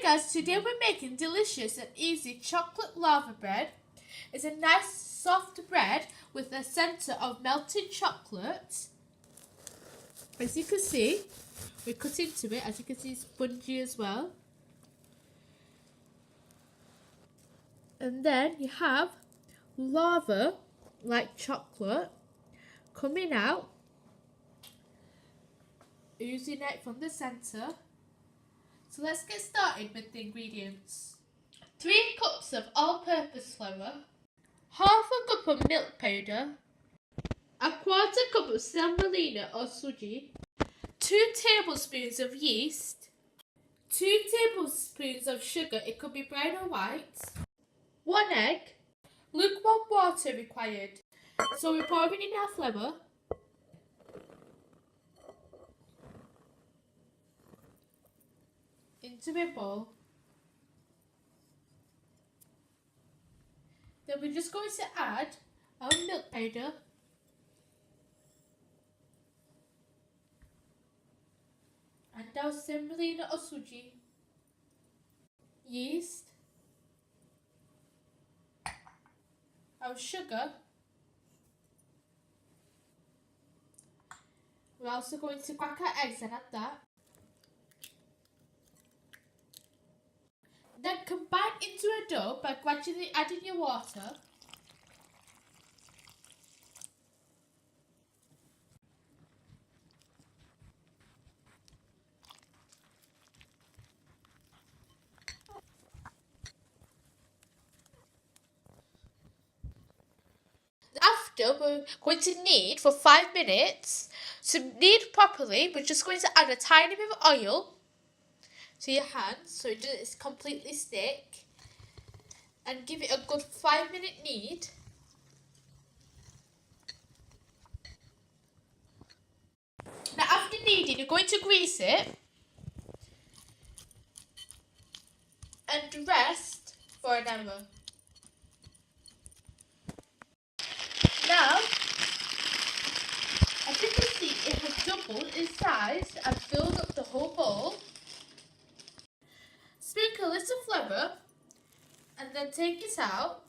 us, today we're making delicious and easy chocolate lava bread. It's a nice soft bread with a centre of melted chocolate. As you can see, we cut into it. As you can see, it's spongy as well. And then you have lava, like chocolate, coming out, oozing out from the centre. So let's get started with the ingredients. 3 cups of all-purpose flour, half a cup of milk powder, a quarter cup of semolina or suji, 2 tablespoons of yeast, 2 tablespoons of sugar, it could be brown or white, 1 egg, lukewarm water required. So we're pouring in our flour. Into a bowl. Then we're just going to add our milk powder, and our semolina or suji, yeast, our sugar. We're also going to crack our eggs and add that. Then combine into a dough by gradually adding your water. After, we're going to knead for 5 minutes. To knead properly, we're just going to add a tiny bit of oil to your hands so it's completely stick, and give it a good 5-minute knead. Now after kneading, you're going to grease it and rest for an hour. Now, as you can see, it has doubled in size and filled up the whole bowl. Sprinkle a little flour and then take it out.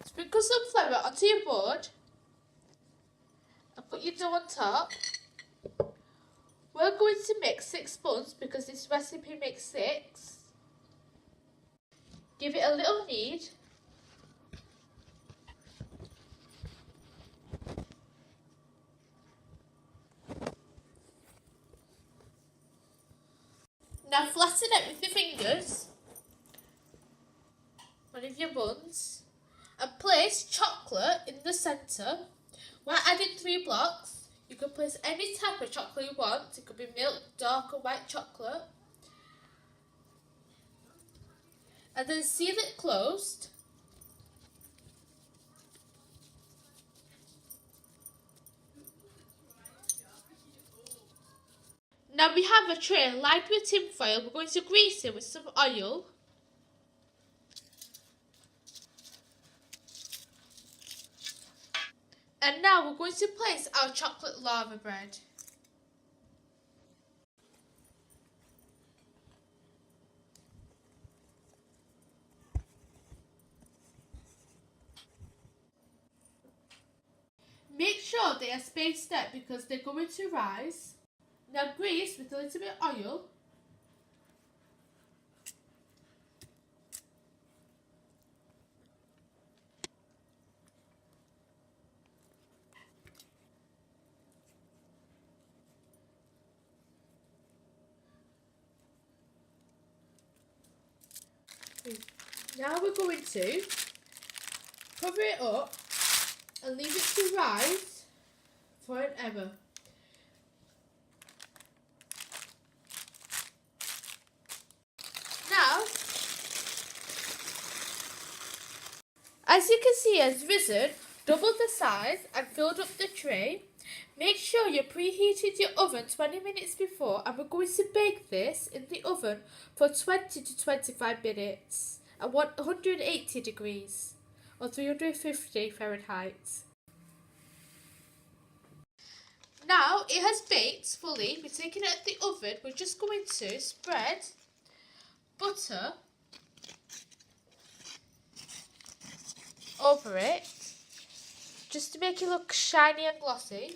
Sprinkle some flour onto your board and put your dough on top. We're going to make 6 buns because this recipe makes 6. Give it a little knead. Now flatten it with your fingers, one of your buns, and place chocolate in the centre. We're adding 3 blocks. You can place any type of chocolate you want. It could be milk, dark or white chocolate. And then seal it closed. Now we have a tray lined with tinfoil. We're going to grease it with some oil. And now we're going to place our chocolate lava bread. Make sure they are spaced out because they're going to rise. Now grease with a little bit of oil. Now we're going to cover it up and leave it to rise for an hour. Now, as you can see, it has risen, doubled the size and filled up the tray. Make sure you preheated your oven 20 minutes before, and we're going to bake this in the oven for 20 to 25 minutes at 180 degrees or 350 Fahrenheit. Now it has baked fully. We're taking it out the oven. We're just going to spread butter over it just to make it look shiny and glossy.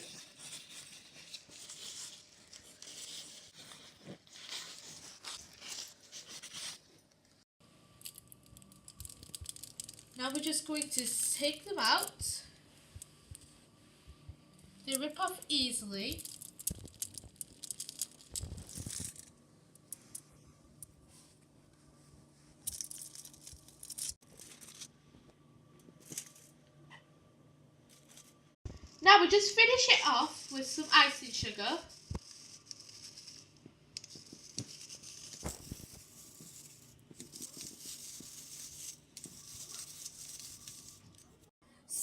Now we're just going to take them out. They rip off easily. Now we just finish it off with some icing sugar.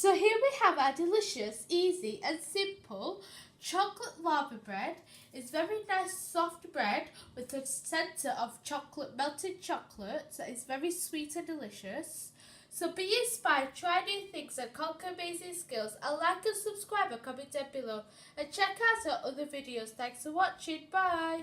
So here we have our delicious, easy and simple chocolate lava bread. It's very nice soft bread with a centre of chocolate, melted chocolate. So it's very sweet and delicious. So be inspired, try new things and conquer amazing skills. And like and subscribe and comment down below. And check out our other videos. Thanks for watching. Bye.